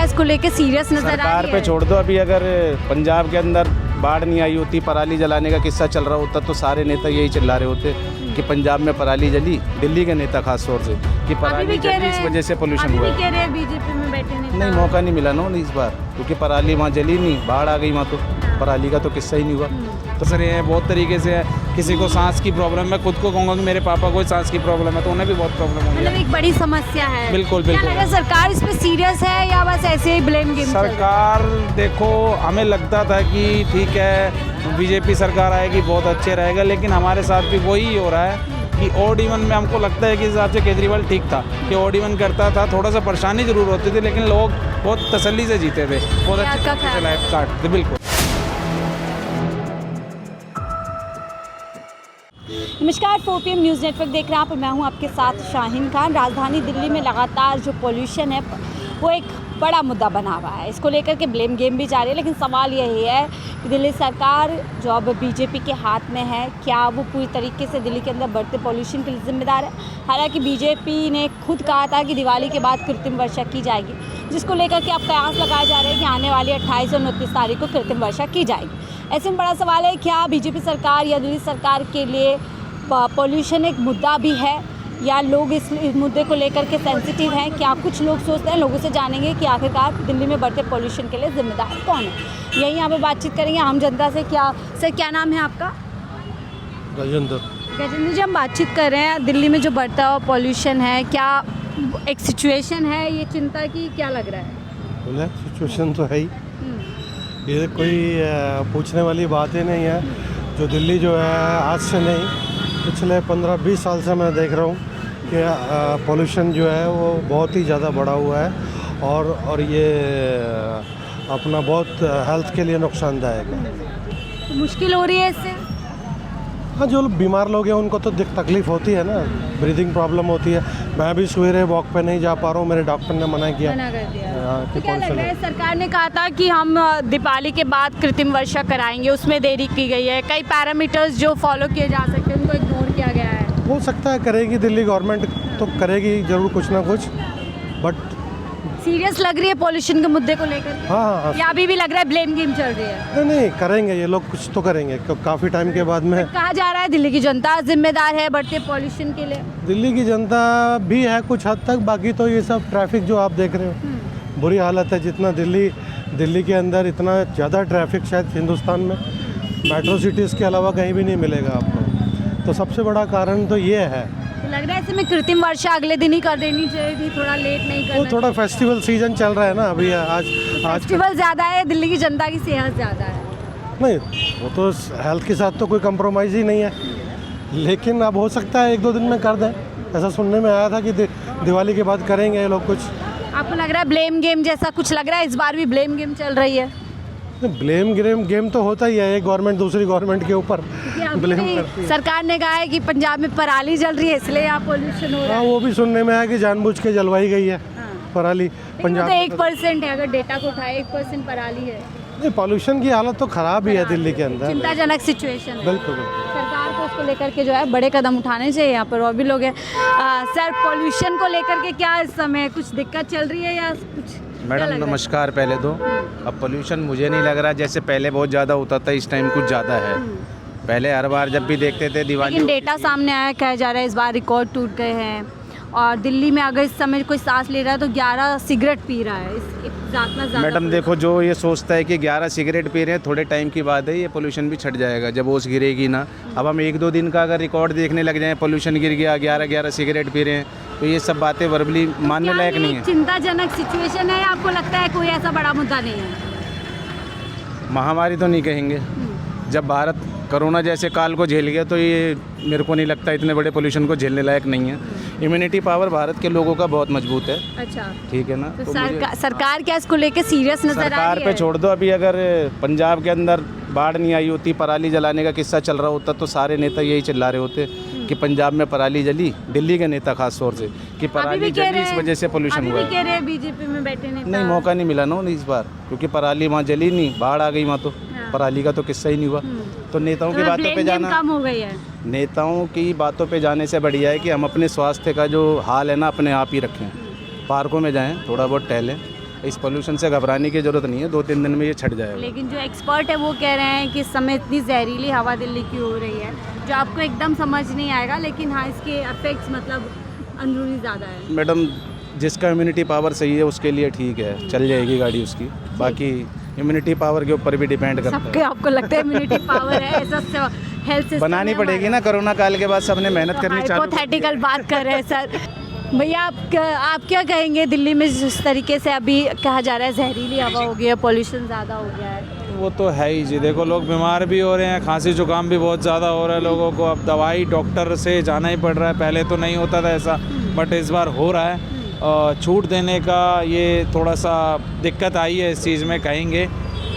इसको लेके सीरियस नजर आ सरकार रही पे है? छोड़ दो। अभी अगर पंजाब के अंदर बाढ़ नहीं आई होती, पराली जलाने का किस्सा चल रहा होता, तो सारे नेता यही चिल्ला रहे होते कि पंजाब में पराली जली। दिल्ली के नेता खास तौर से कि अभी पराली भी कह जली, रहे इस हैं, वजह से पोल्यूशन अभी हुआ भी है। कह रहे हैं बीजेपी में बैठे नेता। नहीं, मौका नहीं मिला ना इस बार, क्योंकि पराली वहाँ जली नहीं, बाढ़ आ गई वहाँ, तो पराली का तो किस्सा ही नहीं हुआ। तो सर ये बहुत तरीके से है। किसी को सांस की प्रॉब्लम है, खुद को कहूँगा कि मेरे पापा को सांस की प्रॉब्लम है, तो उन्हें भी बहुत प्रॉब्लम हुई मतलब है। एक बड़ी समस्या है। बिल्कुल, क्या बिल्कुल। लग रहा है सरकार इस पे सीरियस है या बस ऐसे ही ब्लेम गेम चल रहा है? सरकार देखो, हमें लगता था कि ठीक है बीजेपी सरकार आएगी बहुत अच्छे रहेगा, लेकिन हमारे साथ भी वही हो रहा है कि ऑड इवन में हमको लगता है कि इस हिसाब से केजरीवाल ठीक था कि ऑड इवन करता था। थोड़ा सा परेशानी जरूर होती थी, लेकिन लोग बहुत तसल्ली से जीते थे, बहुत क्या अच्छे का तरीके से ख्याल? लाइफ काटते। बिल्कुल। नमस्कार, 4PM न्यूज़ नेटवर्क देख रहे हैं आप, मैं हूं आपके साथ शाहीन खान। राजधानी दिल्ली में लगातार जो पोल्यूशन है वो एक बड़ा मुद्दा बना हुआ है। इसको लेकर के ब्लेम गेम भी जारी है, लेकिन सवाल यही है कि दिल्ली सरकार जो अब बीजेपी के हाथ में है, क्या वो पूरी तरीके से दिल्ली के अंदर बढ़ते पोल्यूशन के लिए जिम्मेदार है? हालांकि बीजेपी ने खुद कहा था कि दिवाली के बाद कृत्रिम वर्षा की जाएगी, जिसको लेकर के अब कयास लगाए जा रहे हैं कि आने वाली 28 और 29 तारीख को कृत्रिम वर्षा की जाएगी। ऐसे में बड़ा सवाल है, क्या बीजेपी सरकार या दिल्ली सरकार के लिए पोल्यूशन एक मुद्दा भी है, या लोग इस मुद्दे को लेकर के सेंसिटिव हैं? क्या कुछ लोग सोचते हैं? लोगों से जानेंगे कि आखिरकार दिल्ली में बढ़ते पोल्यूशन के लिए जिम्मेदार कौन है। यही यहाँ पे बातचीत करेंगे आम जनता से। क्या नाम है आपका? राजेंद्र। गजेंद्र जी, हम बातचीत कर रहे हैं दिल्ली में जो बढ़ता हुआ पोल्यूशन है, क्या एक सिचुएशन है ये चिंता की? क्या लग रहा है? बोले सिचुएशन तो है ही, ये कोई पूछने वाली बात ही नहीं है। जो दिल्ली जो है आज से नहीं, पिछले 15-20 साल से मैं देख रहा हूँ कि पोल्यूशन जो है वो बहुत ही ज़्यादा बढ़ा हुआ है, और ये अपना बहुत हेल्थ के लिए नुकसानदायक है। तो मुश्किल हो रही है इससे? हाँ, जो बीमार लोग हैं उनको तो तकलीफ़ होती है ना, ब्रीदिंग प्रॉब्लम होती है। मैं भी सवेरे वॉक पे नहीं जा पा रहा हूँ, मेरे डॉक्टर ने मना किया। मना कर दिया। हाँ, तो कि क्या लग रहा है, पोल्यूशन सरकार ने कहा था कि हम दीपावली के बाद कृत्रिम वर्षा कराएंगे, उसमें देरी की गई है। कई पैरामीटर्स जो फॉलो किए जा सकते हैं उनको इग्नोर किया गया है। हो सकता है करेगी दिल्ली गवर्नमेंट, तो करेगी ज़रूर कुछ ना कुछ, बट सीरियस लग रही है पोल्यूशन के मुद्दे को लेकर? हाँ, या अभी भी लग रहा है ब्लेम गेम चल रही है? नहीं करेंगे ये लोग, कुछ तो करेंगे काफ़ी टाइम के बाद में। कहा जा रहा है दिल्ली की जनता जिम्मेदार है बढ़ते पोल्यूशन के लिए। दिल्ली की जनता भी है कुछ हद तक, बाकी तो ये सब ट्रैफिक जो आप देख रहे हो, बुरी हालत है। जितना दिल्ली के अंदर इतना ज़्यादा ट्रैफिक शायद हिंदुस्तान में मेट्रो सिटीज़ के अलावा कहीं भी नहीं मिलेगा आपको। तो सबसे बड़ा कारण तो ये है। तो लग रहा है इसमें कृत्रिम वर्षा अगले दिन ही कर देनी चाहिए थी, थोड़ा लेट नहीं करना वो थोड़ा फेस्टिवल सीजन चल रहा है ना अभी, आज फेस्टिवल ज़्यादा है, दिल्ली की जनता की सेहत ज़्यादा है। नहीं, वो तो हेल्थ के साथ तो कोई कंप्रोमाइज़ ही नहीं है, लेकिन अब हो सकता है 1-2 दिन में कर दें। ऐसा सुनने में आया था कि दिवाली के बाद करेंगे ये लोग कुछ। आपको लग रहा है ब्लेम गेम जैसा कुछ लग रहा है? इस बार भी ब्लेम गेम चल रही है? ब्लेम गेम तो होता ही है, एक गवर्नमेंट दूसरी गवर्नमेंट के ऊपर ब्लेम करती है। सरकार ने कहा है कि पंजाब में पराली जल रही है इसलिए यहाँ पोल्यूशन हो रहा हाँ, है। वो भी सुनने में आया कि जानबूझ के जलवाई गई है पराली लेकिन वो पंजाब तो में। 1% है, अगर डेटा को उठाए 1% पराली है। नहीं, पॉल्यूशन की हालत तो ख़राब ही है दिल्ली के अंदर। चिंताजनक सिचुएशन है। बिल्कुल। सरकार को इसको लेकर के जो है बड़े कदम उठाने चाहिए। यहाँ पर और भी लोग हैं। सर, पोल्यूशन को लेकर के क्या इस समय कुछ दिक्कत चल रही है या कुछ? मैडम नमस्कार। पहले तो अब पोल्यूशन मुझे नहीं लग रहा जैसे पहले बहुत ज़्यादा होता था, इस टाइम कुछ ज़्यादा है। पहले हर बार जब भी देखते थे दिवाली, लेकिन डेटा सामने आया, कहा जा रहा है इस बार रिकॉर्ड टूट गए हैं। और दिल्ली में अगर इस समय कोई सांस ले रहा है तो 11 सिगरेट पी रहा है। मैडम देखो, जो ये सोचता है कि 11 सिगरेट पी रहे हैं, थोड़े टाइम की बात है, ये पोल्यूशन भी छट जाएगा जब ओस गिरेगी ना। अब हम 1-2 दिन का अगर रिकॉर्ड देखने लग जाएं, पोल्यूशन गिर गया, 11 सिगरेट पी रहे हैं, तो ये सब बातें वर्बली मानने लायक नहीं है। चिंताजनक सिचुएशन है, आपको लगता है कोई ऐसा बड़ा मुद्दा नहीं है? महामारी तो नहीं कहेंगे। जब भारत कोरोना जैसे काल को झेल गया, तो ये मेरे को नहीं लगता इतने बड़े पोल्यूशन को झेलने लायक नहीं है। इम्यूनिटी पावर भारत के लोगों का बहुत मजबूत है। अच्छा, ठीक है ना। तो मुझे सरकार क्या इसको लेके सीरियस नजर आ सरकार रही पे है? छोड़ दो। अभी अगर पंजाब के अंदर बाढ़ नहीं आई होती, पराली जलाने का किस्सा चल रहा होता, तो सारे नेता यही चिल्ला रहे होते कि पंजाब में पराली जली। दिल्ली के नेता खास तौर से कि पराली जली, इस वजह से पोल्यूशन हुआ अभी भी कह रहे हैं बीजेपी में बैठे नेता। नहीं, मौका नहीं मिला ना इस बार, क्योंकि पराली वहाँ जली नहीं, बाढ़ आ गई वहाँ, तो पराली का तो किस्सा ही नहीं हुआ। तो नेताओं की बातों पे जाना, कम हो गई है। नेताओं की बातों पे जाने से बढ़िया है कि हम अपने स्वास्थ्य का जो हाल है ना अपने आप ही रखें। पार्कों में जाएं, थोड़ा बहुत टहलें, इस पोल्यूशन से घबराने की ज़रूरत नहीं है, 2-3 दिन में ये छट जाएगा। लेकिन जो एक्सपर्ट है वो कह रहे हैं कि इस समय इतनी जहरीली हवा दिल्ली की हो रही है जो आपको एकदम समझ नहीं आएगा, लेकिन हाँ इसके इफेक्ट्स मतलब अंदरूनी ज़्यादा है। मैडम जिसका इम्यूनिटी पावर सही है उसके लिए ठीक है, चल जाएगी गाड़ी उसकी। बाकी इम्यूनिटी पावर के ऊपर भी डिपेंड करता सबके है। आपको लगता है इम्यूनिट पावर है ऐसा हेल्थ सिस्टम बनानी पड़ेगी ना, कोरोना काल के बाद सबने मेहनत करनी चालू कर दी। हाइपोथेटिकल बात कर रहे हैं सर। भैया आप क्या कहेंगे, दिल्ली में जिस तरीके से अभी कहा जा रहा है जहरीली हवा हो गई है, पोल्यूशन ज़्यादा हो गया है? वो तो है ही जी। देखो लोग बीमार भी हो रहे हैं, खांसी जुकाम भी बहुत ज़्यादा हो रहा है लोगों को। अब दवाई डॉक्टर से जाना ही पड़ रहा है, पहले तो नहीं होता था ऐसा, बट इस बार हो रहा है। छूट देने का ये थोड़ा सा दिक्कत आई है इस चीज़ में, कहेंगे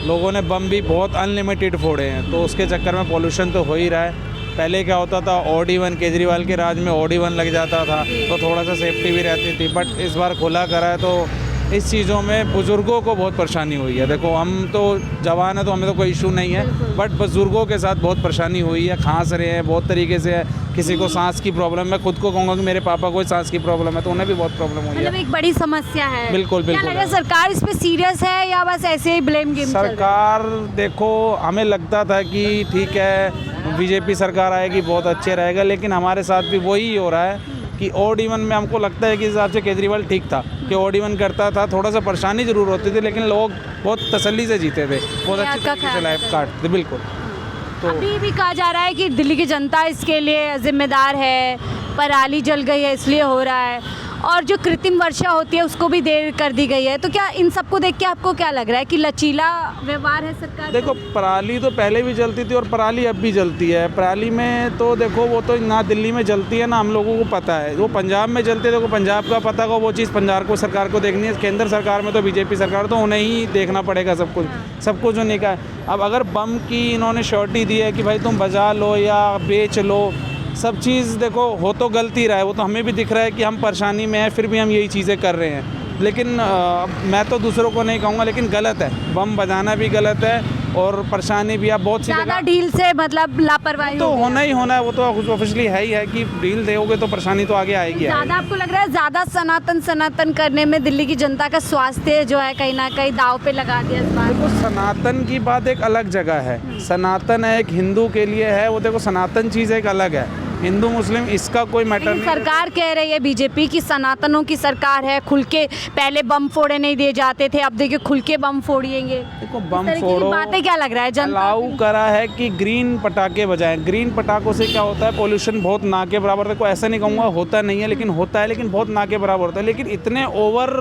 लोगों ने बम भी बहुत अनलिमिटेड फोड़े हैं, तो उसके चक्कर में पोल्यूशन तो हो ही रहा है। पहले क्या होता था, ऑड इवन, केजरीवाल के राज में ऑड इवन लग जाता था तो थोड़ा सा सेफ्टी भी रहती थी, बट इस बार खुला करा है तो इस चीज़ों में बुज़ुर्गों को बहुत परेशानी हुई है। देखो हम तो जवान है तो हमें तो कोई इशू नहीं है, बट बुज़ुर्गों के साथ बहुत परेशानी हुई है, खांस रहे हैं बहुत तरीके से। किसी को सांस की प्रॉब्लम, मैं खुद को कहूँगा कि मेरे पापा को सांस की प्रॉब्लम है तो उन्हें भी बहुत प्रॉब्लम हुई मतलब है। एक बड़ी समस्या है। बिल्कुल, क्या बिल्कुल लग रहा है है। सरकार इस पे सीरियस है या बस ऐसे ही ब्लेम गेम चल रहा है? सरकार देखो, हमें लगता था कि ठीक है बीजेपी सरकार आएगी बहुत अच्छे रहेगा, लेकिन हमारे साथ भी वही हो रहा है कि ऑड इवन में हमको लगता है कि इस हिसाब से केजरीवाल ठीक था कि ऑड इवन करता था, थोड़ा सा परेशानी ज़रूर होती थी लेकिन लोग बहुत तसल्ली से जीते थे, बहुत अच्छी तरीके से लाइफ काटते थे। बिल्कुल। तो अभी भी कहा जा रहा है कि दिल्ली की जनता इसके लिए जिम्मेदार है, पराली जल गई है इसलिए हो रहा है, और जो कृत्रिम वर्षा होती है उसको भी देर कर दी गई है। तो क्या इन सबको देख के आपको क्या लग रहा है कि लचीला व्यवहार है सरकार? देखो पराली तो पहले भी जलती थी और पराली अब भी जलती है। पराली में तो देखो वो तो ना दिल्ली में जलती है ना हम लोगों को पता है, वो पंजाब में जलती है, देखो पंजाब का पता हो, वो चीज़ पंजाब को सरकार को देखनी है। केंद्र सरकार में तो बीजेपी सरकार, तो उन्हें ही देखना पड़ेगा सब कुछ जो निकाय। अब अगर बम की इन्होंने श्योरिटी दी है कि भाई तुम बजा लो या बेच लो, सब चीज़ देखो हो तो गलती रहा है, वो तो हमें भी दिख रहा है कि हम परेशानी में हैं, फिर भी हम यही चीज़ें कर रहे हैं। लेकिन मैं तो दूसरों को नहीं कहूँगा, लेकिन गलत है, बम बजाना भी गलत है और परेशानी भी। आप बहुत सी ज़्यादा जगह ढील से मतलब लापरवाही तो हो गई। होना ही होना है, वो तो ऑफिशियली है ही है कि डील दोगे तो परेशानी तो आगे आएगी। ज़्यादा आपको लग रहा है ज़्यादा सनातन करने में दिल्ली की जनता का स्वास्थ्य जो है कहीं ना कहीं दाव पे लगा दिया इस बार? देखो सनातन की बात एक अलग जगह है, सनातन है एक हिंदू के लिए है, वो देखो सनातन चीज़ एक अलग है, हिंदू मुस्लिम इसका कोई मैटर लेकिन नहीं। सरकार कह रही है बीजेपी की सनातनों की सरकार है, खुल के पहले बम फोड़े नहीं दिए जाते थे, अब देखिए खुल के बम फोड़िएंगे। देखो इस बम तरह की फोड़ो, बातें क्या लग रहा है जनता अलाउ करा है कि ग्रीन पटाखे बजाएं। ग्रीन पटाखों से क्या होता है, पोल्यूशन बहुत ना के बराबर। देखो ऐसा नहीं कहूँगा होता नहीं है, लेकिन होता है, लेकिन बहुत ना के बराबर होता है। लेकिन इतने ओवर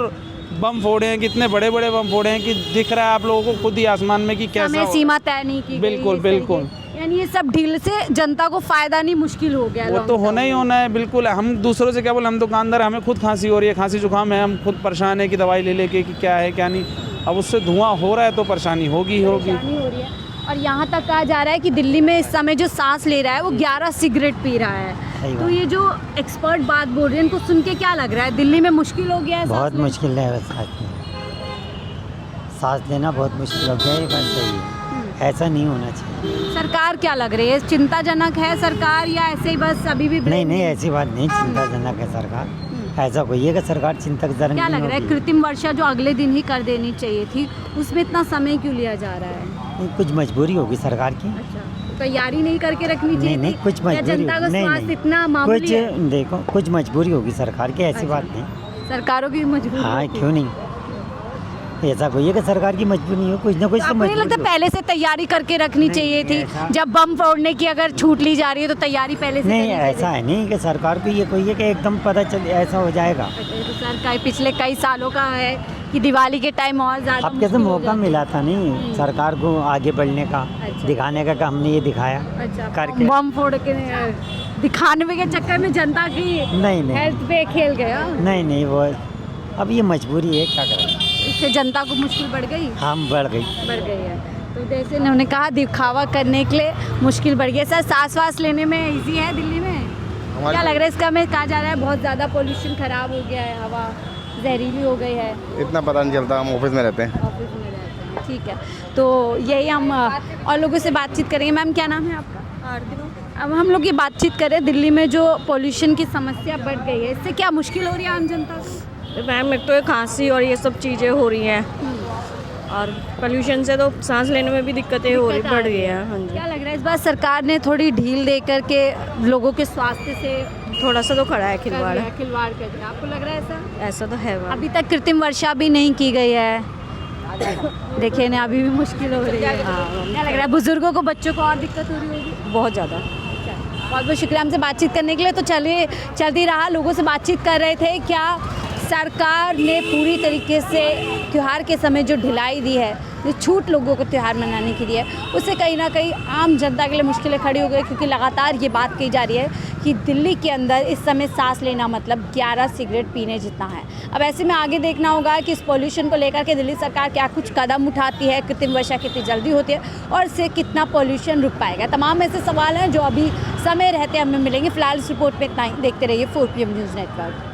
बम फोड़े हैं, कितने बड़े बड़े बम फोड़े हैं कि दिख रहा है आप लोगों को खुद ही आसमान में कि कैसा समय सीमा तय नहीं की गई बिल्कुल, इस तरीके। बिल्कुल। यानी ये सब ढील से जनता को फायदा नहीं, मुश्किल हो गया। वो तो होना ही होना है। बिल्कुल, हम दूसरों से क्या बोले, हम दुकानदार, हमें खुद खांसी हो रही है, खांसी जुकाम है, हम खुद परेशान है कि दवाई ले लेके कि क्या है क्या नहीं। अब उससे धुआं हो रहा है तो परेशानी होगी परेशानी हो रही है। और यहाँ तक कहा जा रहा है कि दिल्ली में इस समय जो सांस ले रहा है वो 11 सिगरेट पी रहा है। तो ये जो एक्सपर्ट बात बोल रहे हैं इनको सुन के क्या लग रहा है, दिल्ली में मुश्किल हो गया है? बहुत मुश्किल है सांस लेना, बहुत मुश्किल हो गया है। बस सही है, ऐसा नहीं होना चाहिए। सरकार क्या लग रही है, चिंताजनक है सरकार या ऐसे ही बस अभी भी? नहीं ऐसी बात नहीं, चिंताजनक है सरकार। ऐसा कोई है कि सरकार चिंताजनक क्या लग रहा है, कृत्रिम वर्षा जो अगले दिन ही कर देनी चाहिए थी, उसमें इतना समय क्यों लिया जा रहा है? कुछ मजबूरी होगी सरकार की। अच्छा, तैयारी नहीं करके रखनी चाहिए? नहीं कुछ या मजबूरी जनता का नहीं, स्वास्थ्य इतना मामूली कुछ है? देखो कुछ मजबूरी होगी सरकार की, ऐसी अच्छा। बात नहीं। सरकारों की मजबूरी हाँ होती है। क्यों नहीं, ऐसा कोई है कि सरकार की मजबूरी नहीं हो, कुछ ना कुछ तो तो आपको नहीं लगता मजबूरी पहले से तैयारी करके रखनी नहीं, चाहिए थी? ऐसा- जब बम फोड़ने की अगर छूट ली जा रही है तो तैयारी पहले से नहीं करनी चाहिए। ऐसा है नहीं कि सरकार को ये कोई है कि एकदम पता चल ऐसा हो जाएगा। तो सरकार पिछले कई सालों का है कि दिवाली के टाइम और ज़्यादा अब कैसे मुश्किल हो मौका जाती है। मिला था नहीं सरकार को आगे बढ़ने का, अच्छा। दिखाने का कि हमने ये दिखाया अच्छा, करके। बम फोड़ के दिखाने के चक्कर में जनता की नहीं हेल्थ पे खेल गया। नहीं वो अब ये मजबूरी है, क्या करें, इससे जनता को मुश्किल बढ़ गई हम बढ़ गई। है। तो जैसे उन्होंने कहा दिखावा करने के लिए मुश्किल बढ़ गई। सर सांस वास लेने में इजी है दिल्ली में? क्या लग रहा है इसका? में कहा जा रहा है बहुत ज़्यादा पोल्यूशन खराब हो गया है, हवा जहरीली हो गई है। इतना पता नहीं चलता, हम ऑफिस में रहते हैं। ऑफिस में रहते हैं, ठीक है। तो यही हम और लोगों से बातचीत करेंगे। मैम क्या नाम है आपका? आरती। अब हम लोग ये बातचीत करें, दिल्ली में जो पोल्यूशन की समस्या बढ़ गई है, इससे क्या मुश्किल हो रही है आम जनता को? मैम एक तो ये खांसी और ये सब चीज़ें हो रही हैं और पोल्यूशन से तो सांस लेने में भी दिक्कतें हो रही बढ़ गई हैं। हाँ जी, क्या लग रहा है इस बार सरकार ने थोड़ी ढील दे करके लोगों के स्वास्थ्य से थोड़ा सा तो खड़ा है खिलवाड़। खिलवाड़ कर दिया, आपको लग रहा है ऐसा? ऐसा तो है मैम। अभी तक कृत्रिम वर्षा भी नहीं की गई है, देखिए ना अभी भी मुश्किल हो रही है। क्या लग रहा है बुजुर्गों को, बच्चों को और दिक्कत हो रही होगी? बहुत ज़्यादा। बहुत बहुत शुक्रिया हमसे बातचीत करने के लिए। तो चलिए चलती रहा, लोगों से बातचीत कर रहे थे। क्या सरकार ने पूरी तरीके से त्यौहार के समय जो ढिलाई दी है, जो छूट लोगों को त्यौहार मनाने की दी है, उससे कहीं ना कहीं आम जनता के लिए मुश्किलें खड़ी हो गई, क्योंकि लगातार ये बात कही जा रही है कि दिल्ली के अंदर इस समय सांस लेना मतलब 11 सिगरेट पीने जितना है। अब ऐसे में आगे देखना होगा कि इस पॉल्यूशन को लेकर के दिल्ली सरकार क्या कुछ कदम उठाती है, कृत्रिम वर्षा कितनी जल्दी होती है और इससे कितना पॉल्यूशन रुक पाएगा। तमाम ऐसे सवाल हैं जो अभी समय रहते हमें मिलेंगे। फिलहाल इस रिपोर्ट में इतना ही। देखते रहिए 4PM न्यूज़ नेटवर्क।